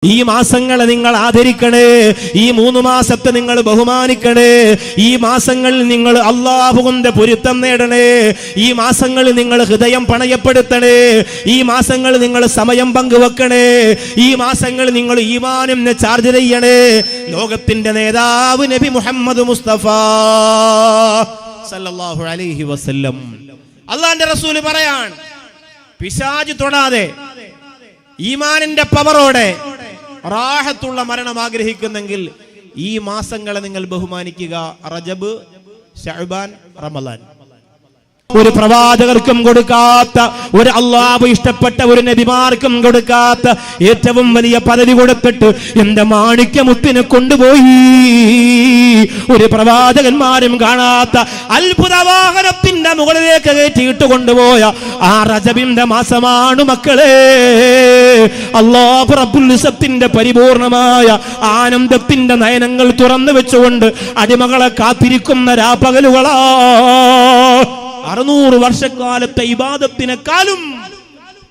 ഈ മാസങ്ങളെ നിങ്ങൾ ആദരിക്കണേ, ഈ 3 മാസത്തെ നിങ്ങൾ ബഹുമാനിക്കണേ, ഈ മാസങ്ങളിൽ നിങ്ങൾ അല്ലാഹുവിന്റെ പൊരുത്തം നേടണേ, ഈ മാസങ്ങളിൽ നിങ്ങൾ ഹൃദയം പണയപ്പെടുത്തണേ, ഈ മാസങ്ങളിൽ നിങ്ങൾ സമയം പങ്കുവെക്കണേ, ഈ മാസങ്ങളിൽ നിങ്ങൾ ഈമാനിനെ ചാർജ് ചെയ്യണേ. ലോകത്തിന്റെ നേതാവ് നബി മുഹമ്മദ് മുസ്തഫ സല്ലല്ലാഹു അലൈഹി വസല്ലം അല്ലാഹുവിന്റെ റസൂൽ പറയാൻ, പിശാച് തൊടാതെ ഈമാനിന്റെ പവറോടെ റാഹത്തുള്ള മരണം ആഗ്രഹിക്കുന്നെങ്കിൽ ഈ മാസങ്ങളെ നിങ്ങൾ ബഹുമാനിക്കുക. റജബ്, ശഅബാൻ, റമളാൻ. ഒരു പ്രവാചകർക്കും കൊടുക്കാത്ത, ഒരു അല്ലാഹു ഇഷ്ടപ്പെട്ട ഒരു നബിമാർക്കും കൊടുക്കാത്ത ഏറ്റവും വലിയ പദവി കൊടുത്തിട്ട് എന്റെ മാണിക്യമുത്തിനെ കൊണ്ടുപോയി. ഒരു പ്രവാചകന്മാരും കാണാത്ത അത്ഭുത വാഹനത്തിന്റെ മുകളിലേക്ക് കയറ്റിയിട്ട് കൊണ്ടുപോയ ആ റജബിന്റെ മാസമാണ് മക്കളെ. അല്ലാഹു റബ്ബുൽ ഇസ്സത്തിന്റെ പരിപൂർണമായ ആനന്ദത്തിന്റെ നയനങ്ങൾ തുറന്നു വെച്ചുകൊണ്ട് അടിമകളെ കാത്തിരിക്കുന്ന രാപ്പകലുകളാ. 600 വർഷക്കാലത്തെ ഇബാദത്തിനെക്കാളും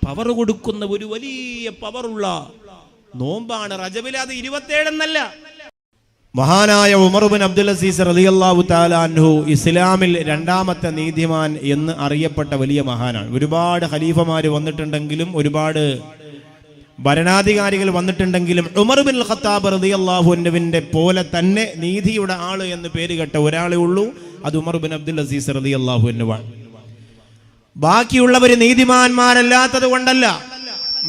പവർ കൊടുക്കുന്ന ഒരു വലിയ പവറുള്ള നോമ്പാണ് റജബിൽ. അത് 27 എന്നല്ല. മഹാനായ ഉമർ ഇബ്നു അബ്ദുൽ അസീസ് റളിയല്ലാഹു തആല അൻഹു ഇസ്ലാമിൽ 2ാമത്തെ നീതിമാൻ എന്ന് അറിയപ്പെട്ട വലിയ മഹാനാണ്. ഒരുപാട് ഖലീഫമാര് വന്നിട്ടുണ്ടെങ്കിലും, ഒരുപാട് ഭരണാധികാരികൾ വന്നിട്ടുണ്ടെങ്കിലും ഉമർ ഇബ്നുൽ ഖത്താബ് റളിയല്ലാഹു അൻഹുവിന്റെ പോലെ തന്നെ നീതിയുടെ ആള് എന്ന് പേര് കേട്ട ഒരാളേ ഉള്ളൂ. അത് ഉമർ ഇബ്നു അബ്ദുൽ അസീസ് റളിയല്ലാഹു അൻഹുവാണ്. ബാക്കിയുള്ളവർ നീതിമാന്മാരല്ലാത്തത് കൊണ്ടല്ല,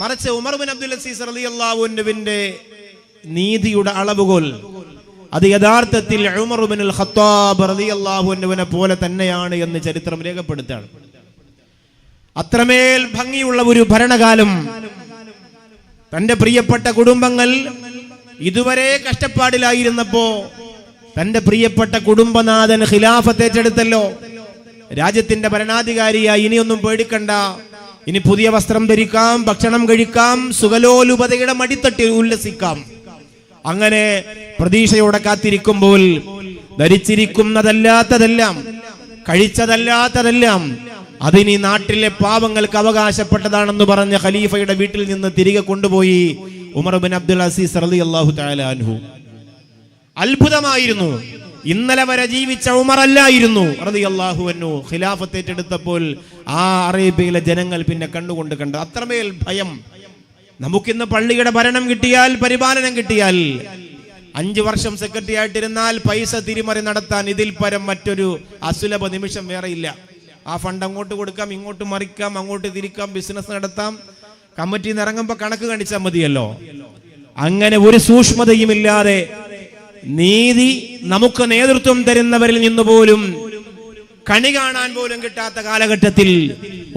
മറിച്ച് ഉമർ ഇബ്നു അബ്ദുൽ അസീസ് റളിയല്ലാഹു അൻഹുവിന്റെ നീതിയുടെ അളവുകോൽ അത് യഥാർത്ഥത്തിൽ ഉമർ ഇബ്നുൽ ഖത്താബ് റളിയല്ലാഹു അൻഹുവിനെ പോലെ തന്നെയാണ് എന്ന് ചരിത്രം രേഖപ്പെടുത്താണ്. അത്രമേൽ ഭംഗിയുള്ള ഒരു ഭരണകാലം. തന്റെ പ്രിയപ്പെട്ട കുടുംബങ്ങൾ ഇതുവരെ കഷ്ടപ്പാടിലായിരുന്നപ്പോ തന്റെ പ്രിയപ്പെട്ട കുടുംബനാഥൻ ഖിലാഫത്ത് ഏറ്റെടുത്തല്ലോ. രാജ്യത്തിന്റെ ഭരണാധികാരിയായി ഇനിയൊന്നും പേടിക്കണ്ട, ഇനി പുതിയ വസ്ത്രം ധരിക്കാം, ഭക്ഷണം കഴിക്കാം, സുഖലോലുപതയുടെ മടിത്തട്ടിൽ ഉല്ലസിക്കാം. അങ്ങനെ പ്രതീക്ഷയോടെ കാത്തിരിക്കുമ്പോൾ ധരിച്ചിരിക്കുന്നതല്ലാത്തതെല്ലാം, കഴിച്ചതല്ലാത്തതെല്ലാം അതിനി നാട്ടിലെ പാവങ്ങൾക്ക് അവകാശപ്പെട്ടതാണെന്ന് പറഞ്ഞ ഖലീഫയുടെ വീട്ടിൽ നിന്ന് തിരികെ കൊണ്ടുപോയി ഉമർ ഇബ്നു അബ്ദുൽ അസീസ് റളിയല്ലാഹു തആല അൻഹു. അത്ഭുതമായിരുന്നു. ഇന്നലെ വരെ ജീവിച്ച ഉമർ അല്ലായിരുന്നു റളിയല്ലാഹു അൻഹു. ഖിലാഫത്ത് ഏറ്റെടുത്തപ്പോൾ ആ അറേബ്യയിലെ ജനങ്ങൾ പിന്നെ കണ്ടുകൊണ്ട് കണ്ട അത്രമേൽ ഭയം. നമുക്കിന്ന് പള്ളിയുടെ ഭരണം കിട്ടിയാൽ, പരിപാലനം കിട്ടിയാൽ, 5 വർഷം സെക്രട്ടറി ആയിട്ടിരുന്നാൽ പൈസ തിരിമറി നടത്താൻ ഇതിൽ പരം മറ്റൊരു അസുലഭ നിമിഷം വേറെയില്ല. ആ ഫണ്ട് അങ്ങോട്ട് കൊടുക്കാം, ഇങ്ങോട്ട് മറിക്കാം, അങ്ങോട്ട് തിരിക്കാം, ബിസിനസ് നടത്താം, കമ്മിറ്റിയിൽ നിന്ന് ഇറങ്ങുമ്പോൾ കണക്ക് കാണിച്ചാൽ മതിയല്ലോ. അങ്ങനെ ഒരു സൂക്ഷ്മതയുമില്ലാതെ നീതി നമുക്ക് നേതൃത്വം തരുന്നവരിൽ നിന്ന് പോലും കണി കാണാൻ പോലും കിട്ടാത്ത കാലഘട്ടത്തിൽ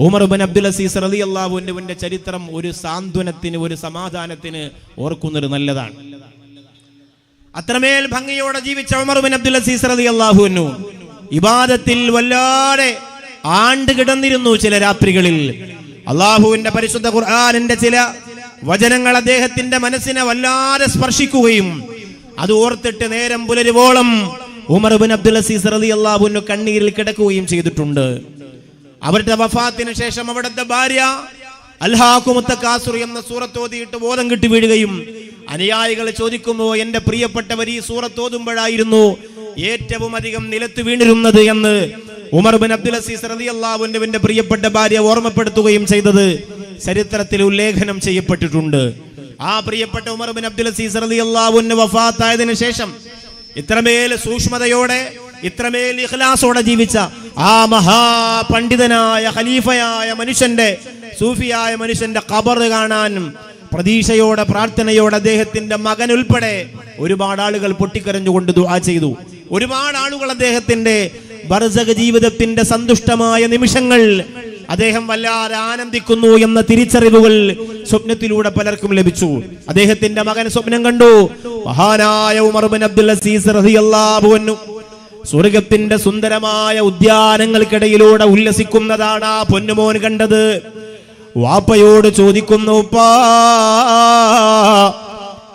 ഉമർ ഇബ്നു അബ്ദുൽ അസീസ് റളിയല്ലാഹു അൻഹുവിന്റെ ചരിത്രം ഒരു സാന്ത്വനത്തിന്, ഒരു സമാധാനത്തിന് ഓർക്കുന്നത് നല്ലതാണ്. അത്രമേൽ ഭംഗിയോടെ ജീവിച്ച ഉമർ ഇബ്നു അബ്ദുൽ അസീസ് റളിയല്ലാഹു അൻഹു ഇബാദത്തിൽ വല്ലാതെ ആണ്ട് കിടന്നിരുന്നു. ചില രാത്രികളിൽ അല്ലാഹുവിന്റെ പരിശുദ്ധ ഖുർആനിന്റെ ചില വചനങ്ങൾ അദ്ദേഹത്തിന്റെ മനസ്സിനെ വല്ലാതെ സ്പർശിക്കുകയും അത് ഓർത്തിട്ട് നേരം പുലരുവോളം ഉമർ ഇബ്നു അബ്ദുൽ അസീസ് റളിയല്ലാഹു അൻഹു കണ്ണീരിൽ കിടക്കുകയും ചെയ്തിട്ടുണ്ട്. അവരുടെ വഫാത്തിന് ശേഷം അവിടുത്തെ ഭാര്യ അൽഹാഖുമുത് തകാസുർ എന്ന സൂറത്ത് ഓതിയിട്ട് ബോധം കിട്ടി വീഴുകയും അനുയായികൾ ചോദിക്കുമ്പോൾ എന്റെ പ്രിയപ്പെട്ടവർ ഈ സൂറത്ത് ഓതുമ്പോഴായിരുന്നു ഏറ്റവും അധികം നിലത്ത് വീണിരുന്നത് എന്ന് ഉമർ ഇബ്നു അബ്ദുൽ അസീസ് റളിയല്ലാഹു അൻഹുവിന്റെ പ്രിയപ്പെട്ട ഭാര്യ ഓർമ്മപ്പെടുത്തുകയും ചെയ്തത് ചരിത്രത്തിൽ ഉല്ലേഖനം ചെയ്യപ്പെട്ടിട്ടുണ്ട്. ആ പ്രിയപ്പെട്ട ഉമർ ഇബ്നു അബ്ദുൽ അസീസ് റളിയല്ലാഹു അൻഹു വഫാത്തായതിനു ശേഷം ഇത്രമേൽ സൂക്ഷ്മതയോടെ, ഇത്രമേൽ ഇഖ്ലാസോടെ ജീവിച്ച ആ മഹാപണ്ഡിതനായ ഖലീഫയായ മനുഷ്യന്റെ, സൂഫിയായ മനുഷ്യന്റെ ഖബർ കാണാൻ പ്രതീക്ഷയോടെ, പ്രാർത്ഥനയോടെ അദ്ദേഹത്തിന്റെ മകൻ ഉൾപ്പെടെ ഒരുപാട് ആളുകൾ പൊട്ടിക്കരഞ്ഞുകൊണ്ട് ദുആ ചെയ്തു. ഒരുപാട് ആളുകൾ അദ്ദേഹത്തിന്റെ ബർസഖ് ജീവിതത്തിന്റെ സന്തുഷ്ടമായ നിമിഷങ്ങൾ അദ്ദേഹം വല്ലാതെ ആനന്ദിക്കുന്നു എന്ന തിരിച്ചറിവുകൾ സ്വപ്നത്തിലൂടെ പലർക്കും ലഭിച്ചു. അദ്ദേഹത്തിന്റെ മകൻ സ്വപ്നം കണ്ടു. മഹാനായ ഉമർ ഇബ്നു അബ്ദുൽ അസീസ് റളിയല്ലാഹു അൻഹു സ്വർഗ്ഗത്തിന്റെ സുന്ദരമായ ഉദ്യാനങ്ങൾക്കിടയിലൂടെ ഉല്ലസിക്കുന്നതാണ് ആ പൊന്നുമോൻ കണ്ടത്. വാപ്പയോട് ചോദിക്കുന്നു, ഉപ്പാ,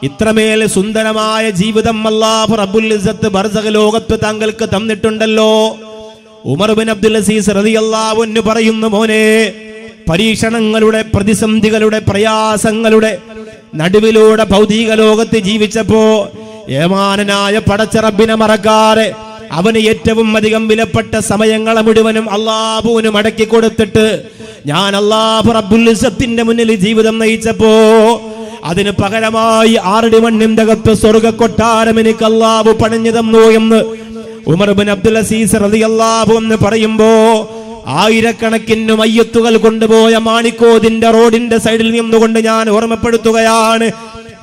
ഇത്രമേൽ സുന്ദരമായ ജീവിതം അല്ലാഹു റബ്ബുൽ ഇസ്സത്ത് ബർസഖ് ലോകത്ത് താങ്കൾക്ക് തന്നിട്ടുണ്ടല്ലോ. ഉമർ ഇബ്നു അബ്ദുൽ അസീസ് റളിയല്ലാഹു അൻഹു പറയുന്നു, മോനെ, പരീക്ഷണങ്ങളുടെ, പ്രതിസന്ധികളുടെ, പ്രയാസങ്ങളുടെ നടുവിലൂടെ ഭൗതിക ലോകത്ത് ജീവിച്ചപ്പോ ഏമാനനായ പടച്ച റബ്ബിനെ മറക്കാതെ അവന് ഏറ്റവും അധികം വിലപ്പെട്ട സമയങ്ങളെ മുഴുവനും അല്ലാഹുവിന് മടക്കി കൊടുത്തിട്ട് ഞാൻ അല്ലാഹു റബ്ബുൽ ഇസ്സത്തിന്റെ മുന്നിൽ ജീവിതം നയിച്ചപ്പോ അതിന് പകരമായി 6 മണ്ണിന്റെ അകത്ത് സ്വർഗ കൊട്ടാരം എനിക്ക് അല്ലാഹു പണിഞ്ഞു തന്നു എന്ന് ഉമർ ഇബ്നു അബ്ദുൽ അസീസ് റളിയല്ലാഹു അൻഹു പറയുമ്പോ ആയിരക്കണക്കിന് മയ്യത്തുകൾ കൊണ്ടുപോയ മാണിക്കോതിന്റെ റോഡിന്റെ സൈഡിൽ നിന്നുകൊണ്ട് ഞാൻ ഓർമ്മപ്പെടുത്തുകയാണ്.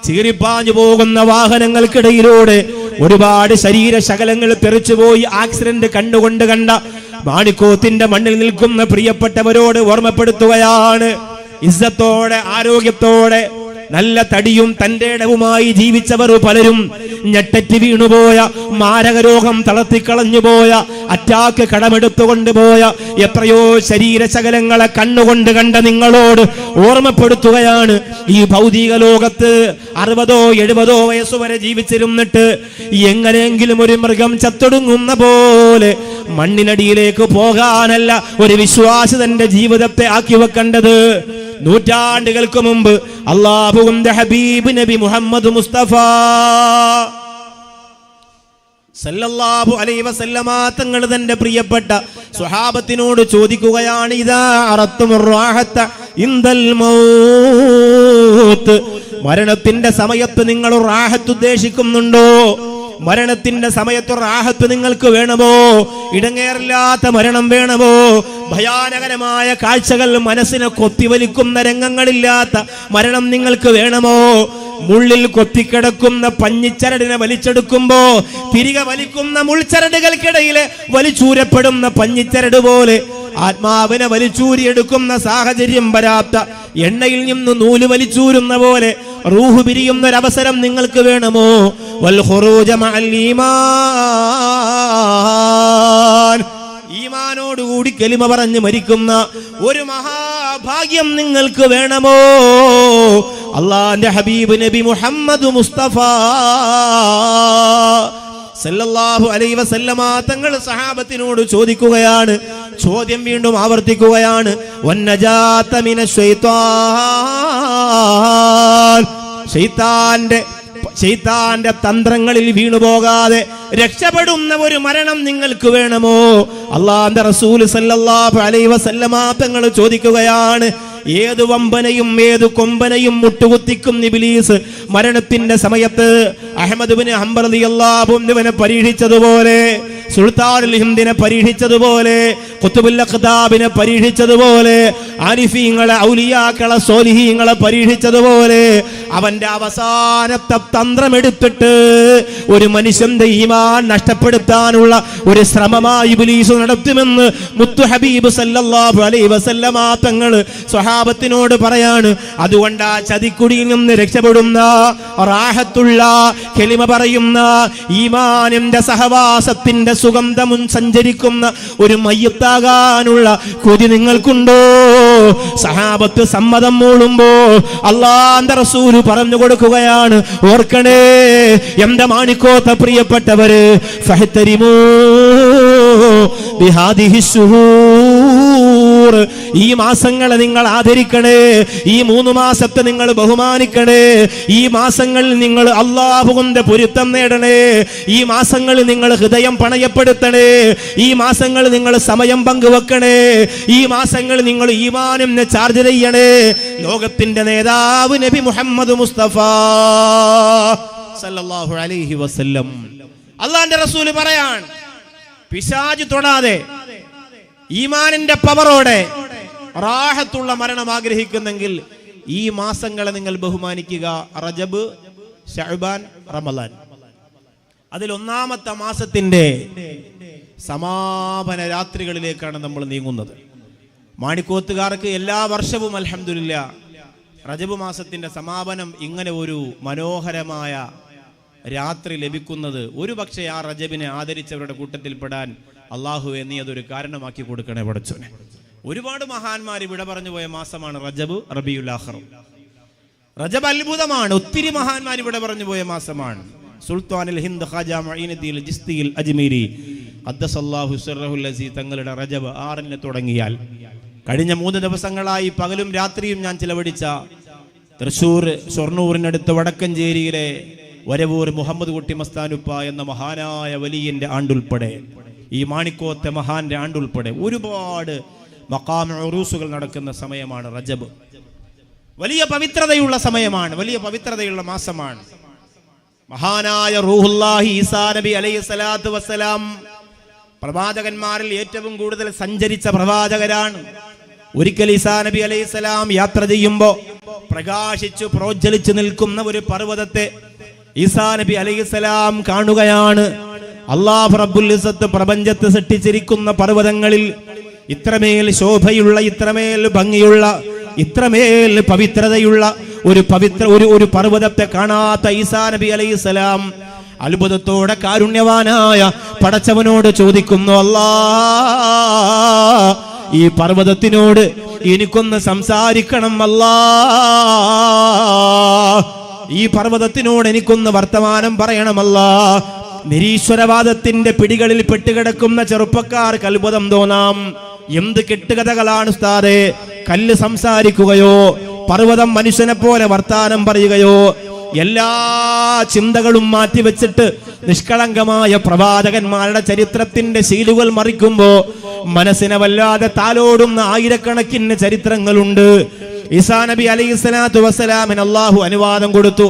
ചീറിപ്പാഞ്ഞു പോകുന്ന വാഹനങ്ങൾക്കിടയിലൂടെ ഒരുപാട് ശരീര ശകലങ്ങൾ തെറിച്ചുപോയി ആക്സിഡന്റ് കണ്ടുകൊണ്ട് കണ്ട മാണിക്കോത്തിന്റെ മണ്ണിൽ നിൽക്കുന്ന പ്രിയപ്പെട്ടവരോട് ഓർമ്മപ്പെടുത്തുകയാണ്. ഇസ്സത്തോടെ ആരോഗ്യത്തോടെ നല്ല തടിയും തന്റെ ഇടവുമായി ജീവിച്ചവർ പലരും ഞെട്ടറ്റ് വീണുപോയ, മാരകരോഗം തളർത്തിക്കളഞ്ഞുപോയ, അറ്റാക്ക് കടമെടുത്തുകൊണ്ടുപോയ എത്രയോ ശരീരശകലങ്ങളെ കണ്ണുകൊണ്ട് കണ്ട നിങ്ങളോട് ഓർമ്മപ്പെടുത്തുകയാണ്. ഈ ഭൗതിക ലോകത്ത് 60 70 വയസ്സുവരെ ജീവിച്ചിരുന്നിട്ട് എങ്ങനെയെങ്കിലും ഒരു മൃഗം ചത്തൊടുങ്ങുന്ന പോലെ മണ്ണിനടിയിലേക്ക് പോകാനല്ല ഒരു വിശ്വാസി തന്റെ ജീവിതത്തെ ആക്കി വെക്കേണ്ടത്. നൂറ്റാണ്ടുകൾക്ക് മുമ്പ് അല്ലാഹുവിന്റെ ഹബീബ് നബി മുഹമ്മദ് മുസ്തഫ സല്ലല്ലാഹു അലൈഹി വസല്ലമ തങ്ങൾ തന്റെ പ്രിയപ്പെട്ട സ്വഹാബത്തിനോട് ചോദിക്കുകയാണ്, ഇദാ അറത്തുമുർ റാഹത ഇൻദൽ മൗത്ത്, മരണത്തിന്റെ സമയത്ത് നിങ്ങൾ റാഹത്ത് ഉദ്ദേശിക്കുന്നുണ്ടോ? മരണത്തിന്റെ സമയത്ത് റാഹത്ത് നിങ്ങൾക്ക് വേണമോ? ഇടങ്ങേറില്ലാത്ത മരണം വേണമോ? ഭയാനകരമായ കാഴ്ചകൾ മനസ്സിനെ കൊത്തിവലിക്കുന്ന രംഗങ്ങളില്ലാത്ത മരണം നിങ്ങൾക്ക് വേണമോ? മുള്ളിൽ കൊത്തിക്കിടക്കുന്ന പഞ്ഞിച്ചരടിനെ വലിച്ചെടുക്കുമ്പോ തിരികെ വലിക്കുന്ന മുൾച്ചരടുകൾക്കിടയിലെ വലിച്ചൂരപ്പെടുന്ന പഞ്ഞിച്ചരട് പോലെ ആത്മാവിനെ വലിച്ചൂരിയെടുക്കുന്ന സാഹചര്യം വരാത്ത എണ്ണയിൽ നിന്ന് നൂല് വലിച്ചൂരുന്ന പോലെ റൂഹ് പിരിയുന്ന ഒരവസരം നിങ്ങൾക്ക് വേണമോ? വൽ ഖുറൂജ മഅൽ ഈമാൻ, ഈമാനോടുകൂടി കലിമ പറഞ്ഞ് മരിക്കുന്ന ഒരു മഹാഭാഗ്യം നിങ്ങൾക്ക് വേണമോ? അല്ലാഹുവിന്റെ ഹബീബ് നബി മുഹമ്മദ് മുസ്തഫ സല്ലല്ലാഹു അലൈഹി വസല്ലമ തങ്ങൾ സഹാബത്തിനോട് ചോദിക്കുകയാണ്. ചോദ്യം വീണ്ടും ആവർത്തിക്കുകയാണ്. വന്നജാത മിനശ് ശൈത്താൻ, ശൈത്താന്റെ തന്ത്രങ്ങളിൽ വീണുപോകാതെ രക്ഷപ്പെടുന്ന ഒരു മരണം നിങ്ങൾക്ക് വേണമോ? അല്ലാഹുവിന്റെ റസൂൽ സല്ലല്ലാഹു അലൈഹി വസല്ലമ തങ്ങൾ ചോദിക്കുകയാണ്. ഏത് വമ്പനെയും ഏത് കൊമ്പനെയും മുട്ടുകുത്തിക്കും ഇബ്ലീസ് മരണത്തിന്റെ സമയത്ത് അഹ്മദ് ഇബ്നു ഹംബൽ റളിയല്ലാഹു അൻഹുവിനെ പരീക്ഷിച്ചതുപോലെ, സുൽത്താനുൽ ഹിന്ദിനെ പരീക്ഷിച്ചതുപോലെ, ഖുത്ബുൽ അഖ്താബിനെ പരീക്ഷിച്ചതുപോലെ, ആരിഫീങ്ങളെ ഔലിയാക്കളെ സ്വാലിഹീങ്ങളെ പരീക്ഷിച്ചതുപോലെ അവന്റെ അവസാനത്തെ തന്ത്രമെടുത്തിട്ട് ഒരു മനുഷ്യന്റെ ഈമാൻ നഷ്ടപ്പെടുത്താനുള്ള ഒരു ശ്രമമായി ഇബ്ലീസ് നടത്തുമെന്ന് മുത്തു ഹബീബ് സല്ലല്ലാഹു അലൈഹി വസല്ലമ തങ്ങൾ സ്വഹാബത്തിനോട് പറയാണ്. അതുകൊണ്ട് ആ ചതിക്കുടിയിൽ നിന്ന് രക്ഷപ്പെടുന്ന, റാഹത്തുള്ള കലിമ പറയുന്ന, ഈമാനിന്റെ സഹവാസത്തിന്റെ സുഗന്ധമും സഞ്ചരിക്കുന്ന ഒരു മയ്യത്താകാനുള്ള കൊതി നിങ്ങൾക്കുണ്ടോ? സഹാബത്ത് സമ്മതം മൂളുമ്പോ അല്ലാഹുവിന്റെ റസൂൽ പറഞ്ഞു കൊടുക്കുകയാണ്, ഓർക്കണേ എന്റെ മാണിക്കോത്ത പ്രിയപ്പെട്ടവര്, ഫഹ്തരിമൂ ബിഹാദിഹി ശുഹൂർ, ഈ മാസങ്ങളെ നിങ്ങൾ ആദരിക്കണേ, ഈ 3 മാസത്തെ നിങ്ങൾ ബഹുമാനിക്കണേ, ഈ മാസങ്ങളിൽ നിങ്ങൾ അല്ലാഹുവിന്റെ പൊരുത്തം നേടണേ, ഈ മാസങ്ങളിൽ നിങ്ങൾ ഹൃദയം പണയപ്പെടുത്തണേ, ഈ മാസങ്ങളിൽ നിങ്ങൾ സമയം പങ്കുവെക്കണേ, ഈ മാസങ്ങളിൽ നിങ്ങൾ ഈമാനിനെ ചാർജ് ചെയ്യണേ. ലോകത്തിന്റെ നേതാവ് നബി മുഹമ്മദ് മുസ്തഫ സല്ലല്ലാഹു അലൈഹി വസല്ലം അല്ലാഹുവിന്റെ റസൂൽ പറയാൻ, പിശാച് തൊടാതെ ഈമാനിന്റെ പവറോടെ റാഹത്തുള്ള മരണം ആഗ്രഹിക്കുന്നെങ്കിൽ ഈ മാസങ്ങളെ നിങ്ങൾ ബഹുമാനിക്കുക. റജബ്, ശഅബാൻ, റമളാൻ. അതിൽ 1-ാമത്തെ മാസത്തിന്റെ സമാപന രാത്രികളിലേക്കാണ് നമ്മൾ നീങ്ങുന്നത്. മാണിക്കോത്തുകാർക്ക് എല്ലാ വർഷവും അൽഹംദുലില്ലാ റജബ് മാസത്തിന്റെ സമാപനം ഇങ്ങനെ ഒരു മനോഹരമായ രാത്രി ലഭിക്കുന്നത് ഒരു പക്ഷേ ആ റജബിനെ ആദരിച്ചവരുടെ കൂട്ടത്തിൽപ്പെടാൻ അള്ളാഹുവേ നീ അതൊരു കാരണമാക്കി കൊടുക്കണേ പടച്ചോനെ. ഒരുപാട് മഹാന്മാർ വിട പറഞ്ഞു പോയ മാസമാണ് റജബ്, റബീഉൽ ആഖിർ. റജബ് അത്ഭുതമാണ്. ഒത്തിരി മഹാന്മാർ വിട പറഞ്ഞു പോയ മാസമാണ്. സുൽത്താനുൽ ഹിന്ദ് ഖാജ മുഈനുദ്ദീൻ ജിസ്തിയിൽ അജ്മീരി ഖദ്ദസല്ലാഹു സിർറഹുൽ അസീസ് തങ്ങളുടെ റജബ് 6-ന് തുടങ്ങിയാൽ കഴിഞ്ഞ 3 ദിവസങ്ങളായി പകലും രാത്രിയും ഞാൻ ചിലവഴിച്ച തൃശ്ശൂർ ഷൊർണൂരിനടുത്ത് വടക്കഞ്ചേരിയിലെ വരവൂർ മുഹമ്മദ് കുട്ടി മസ്താനുപ്പ എന്ന മഹാനായ വലിയന്റെ ആണ്ടുൾപ്പെടെ, ഈ മാണിക്കോത്തെ മഹാന്റെ ആണ്ടുൾപ്പെടെ ഒരുപാട് മഖാം ഉറൂസുകൾ നടക്കുന്ന സമയമാണ് റജബ്. വലിയ പവിത്രതയുള്ള സമയമാണ്, വലിയ പവിത്രതയുള്ള മാസമാണ്. മഹാനായ റൂഹുല്ലാഹി ഈസാ നബി അലൈഹി സ്വലാത്തു വസ്സലാം പ്രവാചകന്മാരിൽ ഏറ്റവും കൂടുതൽ സഞ്ചരിച്ച പ്രവാചകരാണ്. ഒരിക്കൽ ഈസാ നബി അലൈഹി സ്വലാം യാത്ര ചെയ്യുമ്പോ പ്രകാശിച്ചു പ്രോജ്വലിച്ചു നിൽക്കുന്ന ഒരു പർവ്വതത്തെ ഈസാ നബി അലൈഹി സ്വലാം കാണുകയാണ്. അല്ലാഹു റബ്ബുൽ ഇസ്സത്ത് പ്രപഞ്ചത്തെ സൃഷ്ടിച്ചിരിക്കുന്ന പർവ്വതങ്ങളിൽ ഇത്രമേൽ ശോഭയുള്ള, ഇത്രമേൽ ഭംഗിയുള്ള, ഇത്രമേൽ പവിത്രതയുള്ള ഒരു പർവ്വതത്തെ കാണാത്ത ഈസാ നബി അലൈഹി സ്വലാം അത്ഭുതത്തോടെ കാരുണ്യവാനായ പടച്ചവനോട് ചോദിക്കുന്നു, അല്ലാ, ഈ പർവ്വതത്തിനോട് എനിക്കൊന്ന് സംസാരിക്കണം അല്ലാ, ഈ പർവ്വതത്തിനോട് എനിക്കൊന്ന് വർത്തമാനം പറയണമല്ലാ. നിരീശ്വരവാദത്തിന്റെ പിടികളിൽ പെട്ടുകിടക്കുന്ന ചെറുപ്പക്കാർക്ക് അത്ഭുതം തോന്നാം. എന്ത് കെട്ടുകഥകളാണ് ഉസ്താദേ, കല്ല് സംസാരിക്കുകയോ പർവ്വതം മനുഷ്യനെ പോലെ വർത്താനം പറയുകയോ? എല്ലാ ചിന്തകളും മാറ്റിവെച്ചിട്ട് നിഷ്കളങ്കമായ പ്രവാചകന്മാരുടെ ചരിത്രത്തിന്റെ ശീലുകൾ മറിക്കുമ്പോ മനസ്സിനെ വല്ലാതെ താലോടുന്ന ആയിരക്കണക്കിന് ചരിത്രങ്ങളുണ്ട്. ഈസാ നബി അലൈഹി സ്വലാത്തു വസ്സലാമിന് അല്ലാഹു അനുവാദം കൊടുത്തു.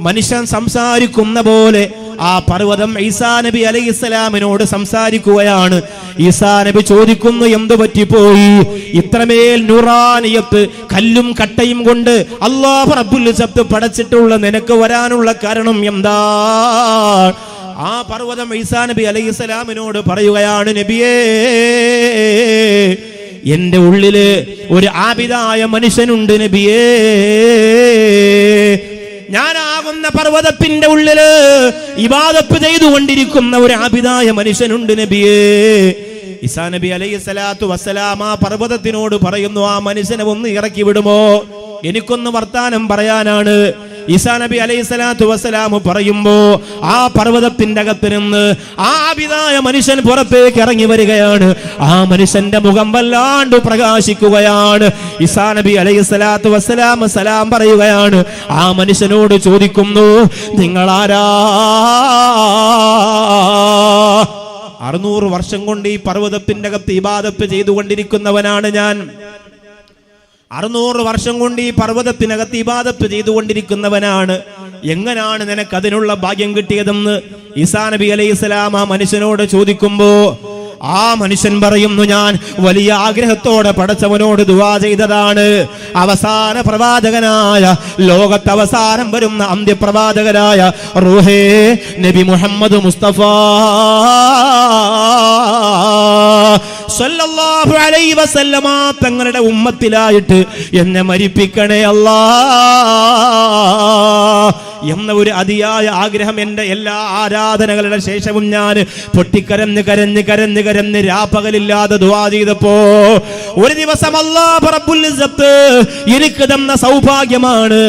മനുഷ്യൻ സംസാരിക്കുന്ന പോലെ ആ പർവ്വതം ഈസാ നബി അലൈഹി സ്വലാമിനോട് സംസാരിക്കുകയാണ്. ഈസാ നബി ചോദിക്കുന്നു, എന്തു പറ്റിപ്പോയി? ഇത്രമേൽ നൂറാനിയത്ത് കല്ലും കട്ടയും കൊണ്ട് അല്ലാഹു റബ്ബുൽ ഇസ്സത്ത് പടച്ചിട്ടുള്ള നിനക്ക് വരാനുള്ള കാരണം എന്താ? ആ പർവ്വതം ഈസാ നബി അലൈഹി സ്വലാമിനോട് പറയുകയാണ്, നബിയേ, എന്റെ ഉള്ളില് ഒരു ആബിദായ മനുഷ്യനുണ്ട് നബിയേ. ഞാനാകുന്ന പർവ്വതത്തിന്റെ ഉള്ളില് ഇബാദത്ത് ചെയ്തുകൊണ്ടിരിക്കുന്ന ഒരു ആബിദായ മനുഷ്യനുണ്ട് നബിയേ. ഈസാ നബി അലൈഹി സ്വലാത്തു വസ്സലാം ആ പർവ്വതത്തിനോട് പറയുന്നു, ആ മനുഷ്യനെ ഒന്ന് ഇറക്കി വിടുമോ? എനിക്കൊന്ന് വർത്താനം പറയാനാണ്. ഈസാ നബി അലൈഹി സ്വലാത്തു വസ്സലാം പറയുമ്പോ ആ പർവ്വതത്തിന്റെ അകത്ത് നിന്ന് ആ ആബിദായ മനുഷ്യൻ പുറത്തേക്ക് ഇറങ്ങി വരികയാണ്. ആ മനുഷ്യന്റെ മുഖം വല്ലാണ്ട് പ്രകാശിക്കുകയാണ്. ഈസാ നബി അലൈഹി സ്വലാത്തു വസ്സലാം സലാം പറയുകയാണ്. ആ മനുഷ്യനോട് ചോദിക്കുന്നു, നിങ്ങളാരാ? 600 വർഷം കൊണ്ട് ഈ പർവ്വതത്തിന്റെ അകത്ത് ഇബാദത്ത് ചെയ്തുകൊണ്ടിരിക്കുന്നവനാണ് ഞാൻ. 600 വർഷം കൊണ്ട് ഈ പർവ്വതത്തിനകത്ത് ഇബാദത്ത് ചെയ്തുകൊണ്ടിരിക്കുന്നവനാണ്. എങ്ങനെയാണ് നിനക്ക് അതിനുള്ള ഭാഗ്യം കിട്ടിയതെന്ന് ഈസാ നബി അലൈഹി സ്വലാം ആ മനുഷ്യനോട് ചോദിക്കുമ്പോ ആ മനുഷ്യൻ പറയുന്നു, ഞാൻ വലിയ ആഗ്രഹത്തോടെ പടച്ചവനോട് ദുആ ചെയ്തതാണ്. അവസാന പ്രവാചകനായ, ലോകത്ത് അവസാനം വരുന്ന അന്ത്യപ്രവാചകനായ റൂഹേ നബി മുഹമ്മദ് മുസ്തഫ സല്ലല്ലാഹു അലൈഹി വസല്ലമ തങ്ങളുടെ ഉമ്മത്തിലായിട്ട് എന്നെ മരിപ്പിക്കണേ അല്ലാ എന്ന ഒരു അതിയായ ആഗ്രഹം എൻ്റെ എല്ലാ ആരാധനകളുടെ ശേഷവും ഞാൻ പൊട്ടിക്കരഞ്ഞ് കരഞ്ഞ് കരഞ്ഞ് കരഞ്ഞ് രാപ്പകലില്ലാതെ ദുആ ചെയ്തപ്പോ ഒരു ദിവസം അല്ലാഹു റബ്ബുൽ ഇസ്സത്ത് എനിക്ക് തന്ന സൗഭാഗ്യമാണ്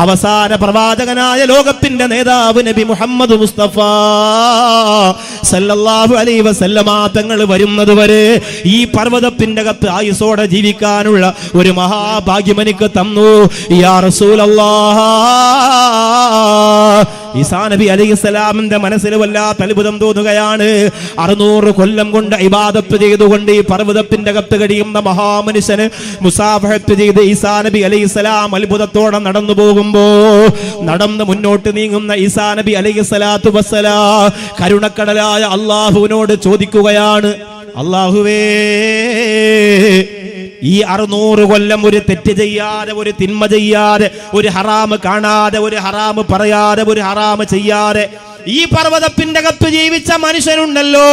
അവസാന പ്രവാചകനായ ലോകത്തിന്റെ നേതാവ് നബി മുഹമ്മദ് മുസ്തഫ സല്ലല്ലാഹു അലൈഹി വസല്ലമ തങ്ങൾ വരുന്നത് വരെ ഈ പർവ്വതത്തിന്റെ അകത്ത് ആയുസോടെ ജീവിക്കാനുള്ള ഒരു മഹാഭാഗ്യം എനിക്ക് തന്നു. യാ റസൂലല്ലാഹ്, ഈസാ നബി അലൈഹിസ്സലാമിന്റെ മനസ്സിൽ വല്ലാത്ത അത്ഭുതം തോന്നുകയാണ്. 600 കൊല്ലം കൊണ്ട് ഇബാദത്ത് ചെയ്തുകൊണ്ട് ഈ പർവ്വതത്തിന്റെ അകത്ത് കഴിയുന്ന മഹാമനുഷ്യന് മുസാഫഹത്ത് ചെയ്ത് ഈസാ നബി അലൈഹിസ്സലാം അത്ഭുതത്തോടെ നടന്നു പോകുമ്പോ നടന്ന് മുന്നോട്ട് നീങ്ങുന്ന ഈസാ നബി അലൈഹിസ്സലാത്തു വസ്സലാം കരുണക്കടലായ അല്ലാഹുവിനോട് ചോദിക്കുകയാണ്, അല്ലാഹുവേ, ഈ 600 കൊല്ലം ഒരു തെറ്റ് ചെയ്യാതെ, ഒരു തിന്മ ചെയ്യാതെ, ഒരു ഹറാമ് കാണാതെ, ഒരു ഹറാമ് പറയാതെ, ഒരു ഹറാമ് ചെയ്യാതെ ഈ പർവ്വതത്തിന്റെ അകത്ത് ജീവിച്ച മനുഷ്യനുണ്ടല്ലോ,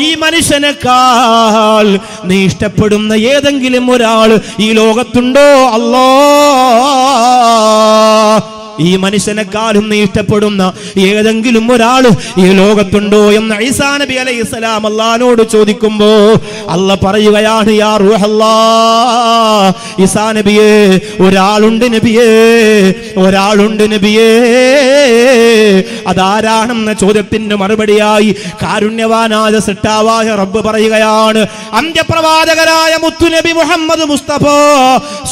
ഈ മനുഷ്യനേക്കാൾ നീ ഇഷ്ടപ്പെടുന്ന ഏതെങ്കിലും ഒരാൾ ഈ ലോകത്തുണ്ടോ അല്ലാഹ്? ഈ മനുഷ്യനെക്കാളും നീ ഇഷ്ടപ്പെടുന്ന ഏതെങ്കിലും ഒരാൾ ഈ ലോകത്തുണ്ടോ എന്ന് ഈസാ നബി അലൈഹിസ്സലാം അല്ലാഹുവോട് ചോദിക്കുമ്പോ അല്ലാഹ് പറയുകയാണ്, യാ റൂഹല്ലാഹ്, ഈസാ നബിയേ, ഒരാളുണ്ട് നബിയേ, ഒരാളുണ്ട് നബിയേ, അതാരാണെന്ന ചോദ്യത്തിന് മറുപടിയായി കാരുണ്യവാനായ സൃഷ്ടാവായ റബ്ബ് പറയുകയാണ്, അന്ത്യപ്രവാചകരായ മുത്തുനബി മുഹമ്മദ് മുസ്തഫ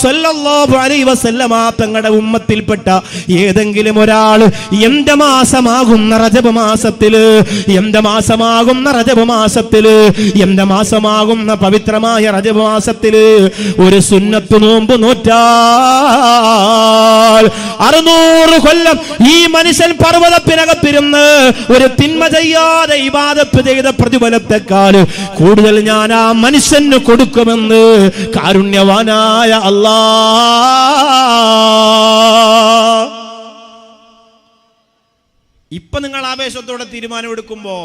സല്ലല്ലാഹു അലൈഹി വസല്ലമ തങ്ങളുടെ ഉമ്മത്തിൽപ്പെട്ട ഏതെങ്കിലും ഒരാൾ എന്റെ മാസമാകുന്ന റജബ് മാസത്തില്, എന്റെ മാസമാകുന്ന റജബ് മാസത്തില്, എന്റെ മാസമാകുന്ന പവിത്രമായ റജബ് മാസത്തില് ഒരു സുന്നത്ത് നോമ്പ് നോറ്റാൽ 600 കൊല്ലം ഈ മനുഷ്യൻ പർവ്വതത്തിനകത്തിരുന്ന് ഒരു തിന്മ ചെയ്യാതെ ഇബാദത്ത് ചെയ്ത പ്രതിഫലത്തെക്കാൾ കൂടുതൽ ഞാൻ ആ മനുഷ്യന് കൊടുക്കുമെന്ന് കാരുണ്യവാനായ അല്ലാഹ്. ഇപ്പൊ നിങ്ങൾ ആവേശത്തോടെ തീരുമാനമെടുക്കുമ്പോ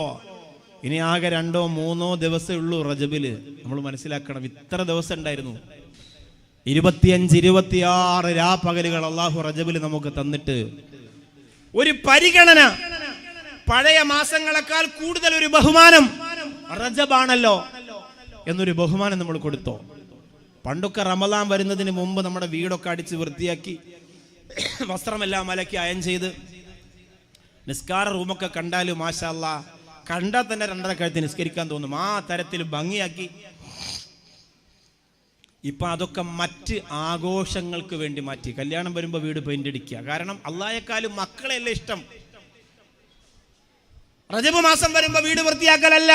ഇനി ആകെ 2-3 ദിവസമേ ഉള്ളൂ റജബില്. നമ്മൾ മനസ്സിലാക്കണം, ഇത്ര ദിവസം ഉണ്ടായിരുന്നു. 25-26 രാപ്പകലുകൾ അള്ളാഹു റജബിൽ നമുക്ക് തന്നിട്ട് ഒരു പരിഗണന, പഴയ മാസങ്ങളെക്കാൾ കൂടുതൽ ഒരു ബഹുമാനം റജബാണല്ലോ എന്നൊരു ബഹുമാനം നമ്മൾ കൊടുത്തോ? പണ്ടൊക്കെ റമദാൻ വരുന്നതിന് മുമ്പ് നമ്മുടെ വീടൊക്കെ അടിച്ച് വൃത്തിയാക്കി വസ്ത്രമെല്ലാം അലക്കി അയൺ ചെയ്ത് നിസ്കാര റൂമൊക്കെ കണ്ടാലും മാഷാ അല്ലാഹ് കണ്ടാൽ തന്നെ 2:30 കഴുത്ത് നിസ്കരിക്കാൻ തോന്നും, ആ തരത്തിൽ ഭംഗിയാക്കി. ഇപ്പൊ അതൊക്കെ മറ്റ് ആഘോഷങ്ങൾക്ക് വേണ്ടി മാറ്റി. കല്യാണം വരുമ്പോ വീട് പെയിന്റ് അടിക്കുക. കാരണം അള്ളാഹയെക്കാളും മക്കളെയല്ലേ ഇഷ്ടം. റജബ് മാസം വരുമ്പോ വീട് വൃത്തിയാക്കലല്ല,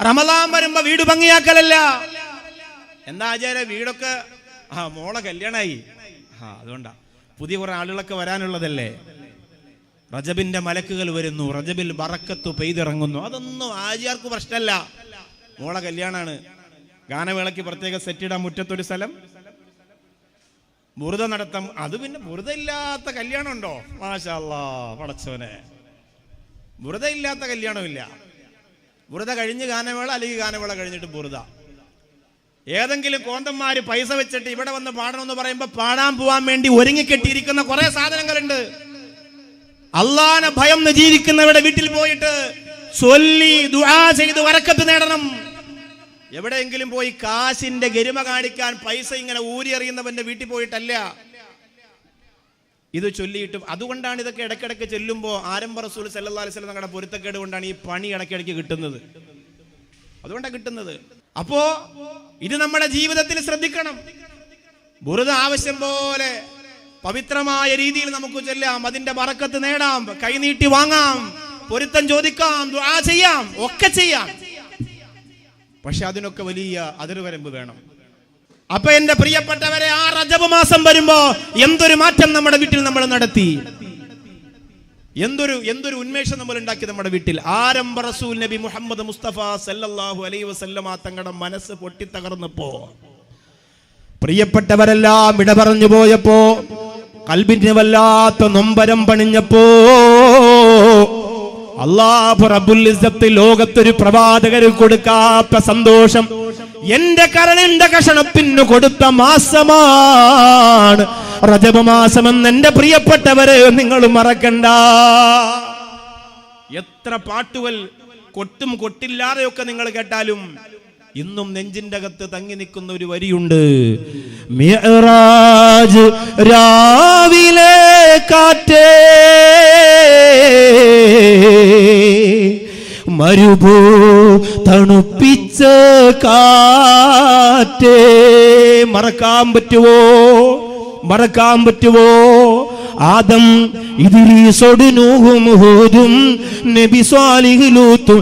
റമദാൻ വരുമ്പോ വീട് ഭംഗിയാക്കലല്ല. എന്താ ആചാര്യ, വീടൊക്കെ മോളെ കല്യാണമായി, അതുകൊണ്ടാ പുതിയ കുറെ ആളുകളൊക്കെ വരാനുള്ളതല്ലേ. റജബിന്റെ മലക്കുകൾ വരുന്നു, റജബിൽ ബറക്കത്ത് പെയ്തിറങ്ങുന്നു. അതൊന്നും ആചാര്യർക്ക് പ്രശ്നമല്ല. മോളെ കല്യാണാണ്, ഗാനമേളയ്ക്ക് പ്രത്യേക സെറ്റിടാൻ മുറ്റത്തൊരു സ്ഥലം, ബുറുദ നടത്താം. അത് പിന്നെ ബുറുദ ഇല്ലാത്ത കല്യാണം ഉണ്ടോ? മാഷാ അല്ലാഹ് പടച്ചോനെ, ബുറുദ ഇല്ലാത്ത കല്യാണമില്ല. ബുറുദ കഴിഞ്ഞ് ഗാനമേള, അല്ലെങ്കിൽ ഗാനമേള കഴിഞ്ഞിട്ട് ബുറുദ. ഏതെങ്കിലും കോന്തന്മാര് പൈസ വെച്ചിട്ട് ഇവിടെ വന്ന് പാടണമെന്ന് പറയുമ്പോ പാടാൻ പോവാൻ വേണ്ടി ഒരുങ്ങിക്കെട്ടിയിരിക്കുന്ന കുറെ സാധനങ്ങളുണ്ട്. അള്ളാനെ ഭയം ജീവിക്കുന്നവരുടെ വീട്ടിൽ പോയിട്ട് ചൊല്ലി ദുആ ചെയ്ത് ബറക്കത്ത് നേടണം. എവിടെയെങ്കിലും പോയി കാശിന്റെ ഗരിമ കാണിക്കാൻ പൈസ ഇങ്ങനെ ഊരി എറിയുന്നവന്റെ വീട്ടിൽ പോയിട്ടല്ല ഇത് ചൊല്ലിയിട്ടും. അതുകൊണ്ടാണ് ഇതൊക്കെ ഇടയ്ക്കിടയ്ക്ക് ചെല്ലുമ്പോ ആരംഭ റസൂൽ സല്ലല്ലാഹു അലൈഹി വസല്ലം തങ്ങളുടെ പൊരുത്തക്കേട് കൊണ്ടാണ് ഈ പണി ഇടയ്ക്കിടയ്ക്ക് കിട്ടുന്നത്. അതുകൊണ്ടാണ് കിട്ടുന്നത്. അപ്പോ ഇത് നമ്മുടെ ജീവിതത്തിൽ ശ്രദ്ധിക്കണം. ബുറുദ ആവശ്യം പോലെ പവിത്രമായ രീതിയിൽ നമുക്ക് ചൊല്ലാം, അതിന്റെ ബറക്കത്ത് നേടാം, കൈനീട്ടി വാങ്ങാം, പൊരുത്തം ചോദിക്കാം, ദുആ ചെയ്യാം, ഒക്കെ ചെയ്യാം. പക്ഷെ അതിനൊക്കെ വലിയ അതിർവരമ്പ് വേണം. അപ്പൊ എന്റെ പ്രിയപ്പെട്ടവരെ, ആ റജബ് മാസം വരുമ്പോ എന്തൊരു മാറ്റം നമ്മുടെ വീട്ടിൽ നമ്മൾ നടത്തി, എന്തൊരു ഉന്മേഷം നമ്മൾ ഉണ്ടാക്കി നമ്മുടെ വീട്ടിൽ. ആരംഭ റസൂൽ നബി മുഹമ്മദ് മുസ്തഫ സല്ലല്ലാഹു അലൈഹി വസല്ലമ തങ്ങളുടെ മനസ്സ് പൊട്ടിത്തകർന്നപ്പോ, പ്രിയപ്പെട്ടവരെല്ലാം വിട പറഞ്ഞു പോയപ്പോ, കൽബിന് വല്ലാത്ത നൊമ്പരം പണിഞ്ഞപ്പോ, അല്ലാഹു റബ്ബുൽ ഇസ്സത്ത് ലോകത്തൊരു പ്രവാചകന് കൊടുക്കാത്ത സന്തോഷം എന്റെ കരളിന്റെ കഷണത്തിന് കൊടുത്ത മാസമാണ് റജബ് മാസമെന്ന് എന്റെ പ്രിയപ്പെട്ടവരെ നിങ്ങൾ മറക്കണ്ട. എത്ര പാട്ടുകൾ കൊട്ടും കൊട്ടില്ലാതെയൊക്കെ നിങ്ങൾ കേട്ടാലും ഇന്നും നെഞ്ചിന്റെ അകത്ത് തങ്ങി നിൽക്കുന്ന ഒരു വരിയുണ്ട്. മിഅ്റാജ് രാവിലെ കാറ്റേ മരുഭൂ തണുപ്പിച്ച കാറ്റേ. മറക്കാൻ പറ്റുവോ? ആദം ഇദ്രീസോട് നൂഹും ഹൂദും നബി സ്വാലിഹ് ലൂത്തും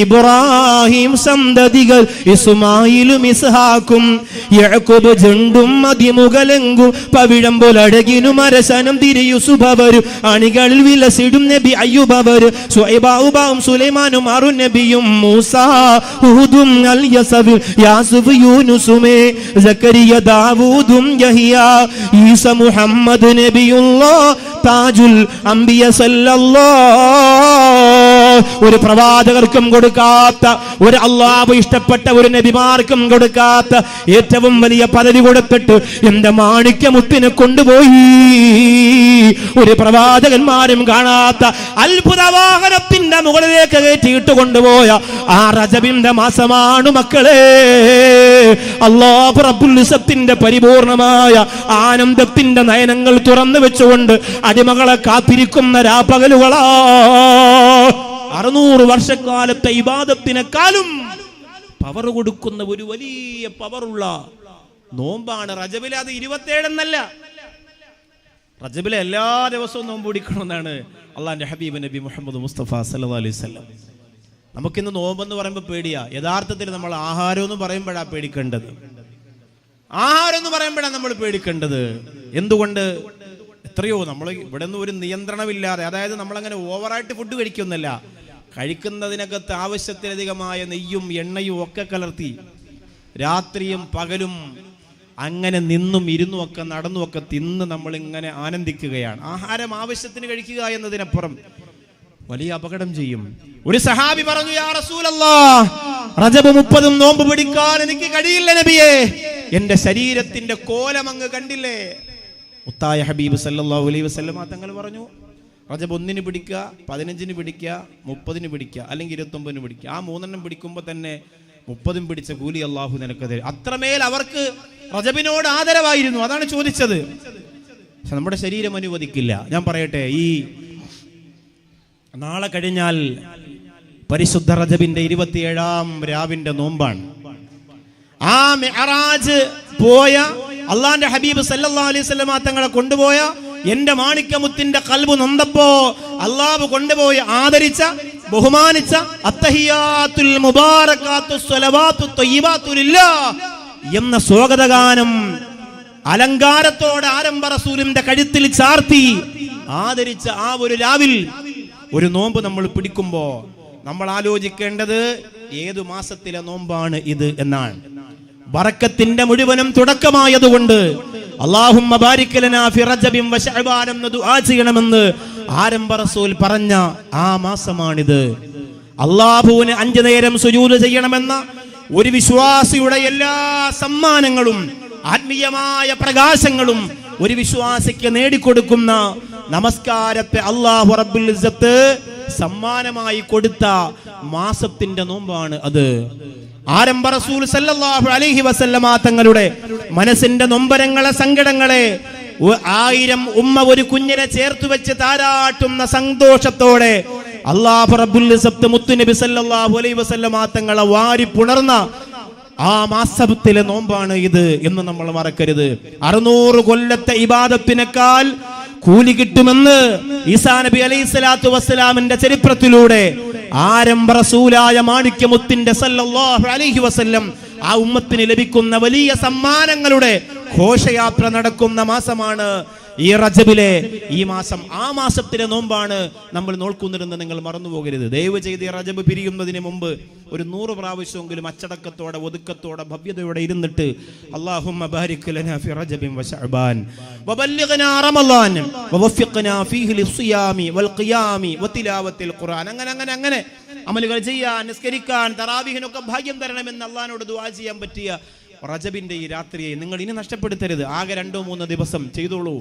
ഇബ്രാഹിം സന്തതികൾ ഇസ്മായിലും ഇസ്ഹാക്കും യാക്കൂബ് ജണ്ടും അതിമുഖലെങ്കും പവിഴം പോലഴകിനും അരസനം തിരിയുസുഭവരും അണികളിൽ വിലസിടും നബി അയ്യൂബവർ സുഐബാവും സുലൈമാനും അറു നബിയും മൂസ ഹൂദും അൽ യസബിൽ യാസുഫ് യൂനുസുമേ സക്കരിയ ദാവൂദും യഹിയ ഈസ മുഹമ്മദ് നബിയുള്ള താജുൽ അംബിയ സല്ലല്ലാഹ് ഒരു പ്രവാചകർക്കും കൊടുക്കാത്ത, ഒരു അള്ളാഹു ഇഷ്ടപ്പെട്ട ഒരു നബിമാർക്കും കൊടുക്കാത്ത ഏറ്റവും വലിയ പദവി കൊടുത്തിട്ട് എന്റെ മാണിക്യമുത്തിനെ കൊണ്ടുപോയി. ഒരു പ്രവാചകന്മാരും കാണാത്ത അത്ഭുത വാഹനത്തിന്റെ മുകളിലേക്ക് കയറ്റിയിട്ട് കൊണ്ടുപോയ ആ റജബിന്റെ മാസമാണ് മക്കളെ അല്ലാഹു റബ്ബുൽ ഇസ്സത്തിന്റെ പരിപൂർണമായ ആനന്ദത്തിന്റെ നയനങ്ങൾ തുറന്നു വെച്ചുകൊണ്ട് അടിമകളെ കാത്തിരിക്കുന്ന രാപ്പകലുകളാ. 600 വർഷക്കാലത്തെ ഇബാദത്തിനെക്കാളും പവർ കൊടുക്കുന്ന ഒരു വലിയ പവറുള്ള നോമ്പാണ് റജബിലെ. അത് 27 എന്നല്ല, റജബിലെ എല്ലാ ദിവസവും നോമ്പ് പിടിക്കണമെന്നാണ് അള്ളാന്റെ ഹബീബ് നബി മുഹമ്മദ് മുസ്തഫ സല്ലല്ലാഹു അലൈഹി വസല്ലം. നമുക്കിന്ന് നോമ്പെന്ന് പറയുമ്പോൾ പേടിയാ. യഥാർത്ഥത്തിൽ നമ്മൾ ആഹാരം എന്ന് പറയുമ്പോഴാണ് പേടിക്കേണ്ടത്. ആഹാരം എന്ന് പറയുമ്പോഴാണ് നമ്മൾ പേടിക്കേണ്ടത്. എന്തുകൊണ്ട്? എത്രയോ നമ്മൾ ഇവിടെ നിന്ന് ഒരു നിയന്ത്രണമില്ലാതെ, അതായത് നമ്മളങ്ങനെ ഓവറായിട്ട് ഫുഡ് കഴിക്കുന്നല്ല, കഴിക്കുന്നതിനകത്ത് ആവശ്യത്തിലധികമായ നെയ്യും എണ്ണയും ഒക്കെ കലർത്തി രാത്രിയും പകലും അങ്ങനെ നിന്നും ഇരുന്നും ഒക്കെ നടന്നും ഒക്കെ തിന്ന് നമ്മൾ ഇങ്ങനെ ആനന്ദിക്കുകയാണ്. ആഹാരം ആവശ്യത്തിന് കഴിക്കുക എന്നതിനപ്പുറം വലിയ അപകടം ചെയ്യും. ഒരു സഹാബി പറഞ്ഞു, യാ റസൂലല്ലാഹ്, റജബ് 30 നോമ്പ് പിടിക്കാൻ എനിക്ക് കഴിയില്ല നബിയേ, എന്റെ ശരീരത്തിന്റെ കോലം അങ്ങ് കണ്ടില്ലേ? മുത്തായ ഹബീബ് സല്ലല്ലാഹു അലൈഹി വസല്ലം തങ്ങൾ പറഞ്ഞു, റജബ് 1 പിടിക്കുക, 15 പിടിക്കുക, 30 പിടിക്കുക, അല്ലെങ്കിൽ 29 പിടിക്കുക. ആ 3 പിടിക്കുമ്പോൾ തന്നെ 30 പിടിച്ച കൂലി അള്ളാഹു നിനക്ക് തരും. അത്രമേൽ അവർക്ക് റജബിനോട് ആദരവായിരുന്നു. അതാണ് ചോദിച്ചത്. പക്ഷെ നമ്മുടെ ശരീരം അനുവദിക്കില്ല. ഞാൻ പറയട്ടെ, ഈ നാളെ കഴിഞ്ഞാൽ പരിശുദ്ധ റജബിന്റെ 27-ാം രാവിന്റെ നോമ്പാണ്. ആ മിഅ്റാജ് പോയ അള്ളാന്റെ ഹബീബ് സല്ലല്ലാഹു അലൈഹി വസല്ലം തങ്ങളെ കൊണ്ടുപോയ എന്റെ മാണിക്യമുത്തിന്റെ ഖൽബ് നൊന്തപ്പോ അള്ളാഹു കൊണ്ടുപോയി ആദരിച്ച, ബഹുമാനിച്ച അത്തഹിയാത്തുൽ മുബാറകാത്തുസ് സ്വലവാത്തു ത്വയ്യിബാത്തു ലില്ലാഹ് എന്ന സ്വാഗതഗാനം അലങ്കാരത്തോടെ ആരംഭ റസൂലിന്റെ കഴുത്തിൽ ചാർത്തി ആദരിച്ച ആ ഒരു രാവിൽ ഒരു നോമ്പ് നമ്മൾ പിടിക്കുമ്പോ നമ്മൾ ആലോചിക്കേണ്ടത് ഏതു മാസത്തിലെ നോമ്പാണ് ഇത് എന്നാണ്. ബറക്കത്തിന്റെ മുഴുവനും തുടക്കമായതുകൊണ്ട് അല്ലാഹുമ്മ ബാരിക് ലനാ ഫി റജബിൻ വ ശഅബാൻ എന്ന് ദുആ ചെയ്യണമെന്ന് ആരംഭ റസൂൽ പറഞ്ഞ ആ മാസമാണിത്. അല്ലാഹുവിന് 5 നേരം സുജൂദ് ചെയ്യണമെന്ന ഒരു വിശ്വാസിയുടെ എല്ലാ സമ്മാനങ്ങളും ആത്മീയമായ പ്രകാശങ്ങളും ഒരു വിശ്വാസിക്ക് നേടിക്കൊടുക്കുന്ന നമസ്കാരത്തെ അല്ലാഹു റബ്ബുൽ ഇസ്സത്ത് സമ്മാനമായി കൊടുത്ത മാസത്തിന്റെ നോമ്പാണ് അത്. ആരംഭ റസൂൽ സല്ലല്ലാഹു അലൈഹി വസല്ലമ തങ്ങളുടെ മനസ്സിന്റെ നൊമ്പരങ്ങളെ, സങ്കടങ്ങളെ 1000 ഉമ്മ ഒരു കുഞ്ഞിനെ ചേർത്ത് വെച്ച് താരാട്ടുന്ന സന്തോഷത്തോടെ അല്ലാഹു റബ്ബുൽ ഇസ്സത്ത് മുത്തുനബി സല്ലല്ലാഹു അലൈഹി വസല്ലമ തങ്ങളെ വാരി പുണർന്ന ആ മാസത്തിലെ നോമ്പാണ് ഇത് എന്ന് നമ്മൾ മറക്കരുത്. 600 കൊല്ലത്തെ ഇബാദത്തിനേക്കാൾ കൂലി കിട്ടുമെന്ന് ഈസാ നബി അലൈഹിസ്സലാത്തു വസ്സലാമിന്റെ ചരിത്രത്തിലൂടെ ആരംഭ റസൂലായ മാണിക്യമുത്തിന്റെ സല്ലല്ലാഹു അലൈഹി വസല്ലം ആ ഉമ്മത്തിന് ലഭിക്കുന്ന വലിയ സമ്മാനങ്ങളുടെ ഘോഷയാത്ര നടക്കുന്ന മാസമാണ് ഈ റജബിലെ ഈ മാസം. ആ മാസത്തിലെ നോമ്പാണ് നമ്മൾ നോക്കുന്നതെന്ന് നിങ്ങൾ മറന്നുപോകരുത്. ദയവ് ചെയ്ത് ഈ റജബ് പിരിയുന്നതിന് മുമ്പ് ഒരു 100 പ്രാവശ്യമെങ്കിലും അച്ചടക്കത്തോടെ, ഒതുക്കത്തോടെ, ഭവ്യതയോടെ ഇരുന്നിട്ട് അല്ലാഹുമ്മ ബാരിക് ലനാ ഫി റജബിൻ വ ശഅബാൻ വബല്ലിഗ്നാ റമളാൻ വവഫിഖ്നാ ഫീഹി ലിസ്സിയാമി വൽ ഖിയാമി വതിലാവത്തിൽ ഖുർആൻ. അങ്ങനെ അമലുകൾ ചെയ്യാൻ, നിസ്കരിക്കാൻ, തറാവീഹിനൊക്കെ ഭാഗ്യം തരണമെന്ന് അല്ലാഹുവോട് ദുആ ചെയ്യാൻ പറ്റിയ റജബിന്റെ ഈ രാത്രിയെ നിങ്ങൾ ഇനി നഷ്ടപ്പെടുത്തരുത്. ആകെ 2-3 ദിവസം ചെയ്തോളൂ,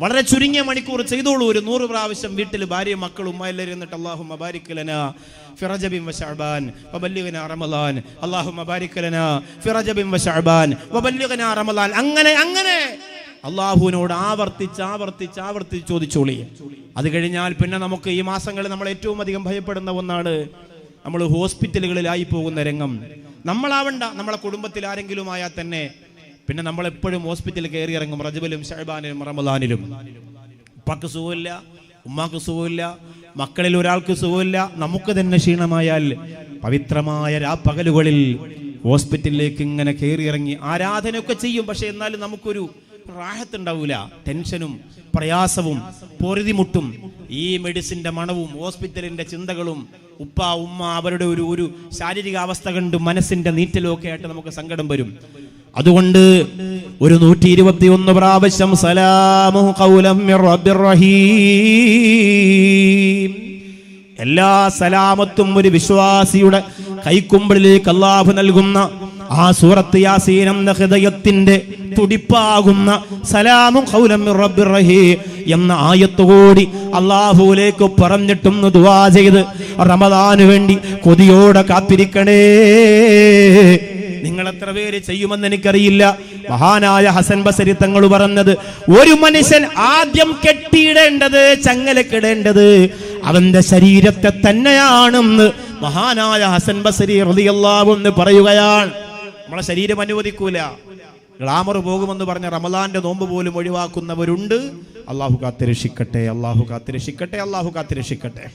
വളരെ ചുരുങ്ങിയ മണിക്കൂർ ചെയ്തോളൂ. ഒരു 100 പ്രാവശ്യം വീട്ടിൽ ഭാര്യയും മക്കളും ഉമ്മ എല്ലാവരും ഇരുന്നിട്ട് അല്ലാഹുമ്മ ബാരിക് ലനാ ഫി റജബിൻ വ ശഅബാൻ വബല്ലിഗ്നാ റമളാൻ, അല്ലാഹുമ്മ ബാരിക് ലനാ ഫി റജബിൻ വ ശഅബാൻ വബല്ലിഗ്നാ റമളാൻ. അങ്ങനെ അല്ലാഹുവിനോട് ആവർത്തിച്ച് ചോദിച്ചോളി. അത് കഴിഞ്ഞാൽ പിന്നെ നമുക്ക് ഈ മാസങ്ങളിൽ നമ്മൾ ഏറ്റവും അധികം ഭയപ്പെടുന്ന ഒന്നാണ് നമ്മൾ ഹോസ്പിറ്റലുകളിലായി പോകുന്ന രംഗം. നമ്മളാവണ്ട, നമ്മളെ കുടുംബത്തിൽ ആരെങ്കിലും ആയാൽ തന്നെ പിന്നെ നമ്മൾ എപ്പോഴും ഹോസ്പിറ്റലിൽ കയറി ഇറങ്ങും. റജബിലും ശഅബാനിലും റമളാനിലും ഉപ്പാക്ക് സുഖമില്ല, ഉമ്മാക്ക് സുഖമില്ല, മക്കളിൽ ഒരാൾക്ക് സുഖമില്ല, നമുക്ക് തന്നെ ക്ഷീണമായാൽ പവിത്രമായ രാപ്പകലുകളിൽ ഹോസ്പിറ്റലിലേക്ക് ഇങ്ങനെ കയറി ഇറങ്ങി ആരാധനയൊക്കെ ചെയ്യും. പക്ഷെ എന്നാലും നമുക്കൊരു റാഹത്തുണ്ടാവൂല. ടെൻഷനും പ്രയാസവും പൊറുതിമുട്ടും ഈ മെഡിസിന്റെ മണവും ഹോസ്പിറ്റലിന്റെ ചിന്തകളും ഉപ്പ ഉമ്മ അവരുടെ ഒരു ശാരീരിക അവസ്ഥ കണ്ട് മനസ്സിന്റെ നീറ്റലും ഒക്കെ ആയിട്ട് നമുക്ക് സങ്കടം വരും. അതുകൊണ്ട് ഒരു 121 പ്രാവശ്യം സലാമു ഖൗലം മിർ റബ്ബിർ റഹീം എല്ലാ സലാമത്തും ഒരു വിശ്വാസിയുടെ കൈക്കുമ്പിളിലേക്ക് അല്ലാഹു നൽകുന്ന ആ സൂറത്ത് യാസീൻ എന്ന ഹൃദയത്തിന്റെ തുടിപ്പാകുന്ന സലാമും ഖൗലൻ മിർ റബ്ബിർ റഹീം എന്ന ആയത്ത് കൂടി അല്ലാഹുവിലേക്ക് പറഞ്ഞിട്ടും ദുആ ചെയ്ത് റമദാനു വേണ്ടി കൊതിയോടെ കാത്തിരിക്കണേ. നിങ്ങൾ എത്ര പേര് ചെയ്യുമെന്ന് എനിക്കറിയില്ല. മഹാനായ ഹസൻ ബസരി തങ്ങൾ പറഞ്ഞത്, ഒരു മനുഷ്യൻ ആദ്യം കെട്ടിയിടേണ്ടത്, ചങ്ങലക്കിടേണ്ടത് അവന്റെ ശരീരത്തെ തന്നെയാണെന്ന് മഹാനായ ഹസൻ ബസരി റളിയല്ലാഹു അൻഹു പറയുകയാണ്. നമ്മളെ ശരീരം അനുവദിക്കൂല. ഗ്ലാമർ പോകുമെന്ന് പറഞ്ഞ റമദാന്റെ നോമ്പ് പോലും ഒഴിവാക്കുന്നവരുണ്ട്. അല്ലാഹു കാത്തിരക്ഷിക്കട്ടെ, അല്ലാഹു കാത്തിരക്ഷിക്കട്ടെ, അല്ലാഹു കാത്തിരക്ഷിക്കട്ടെ.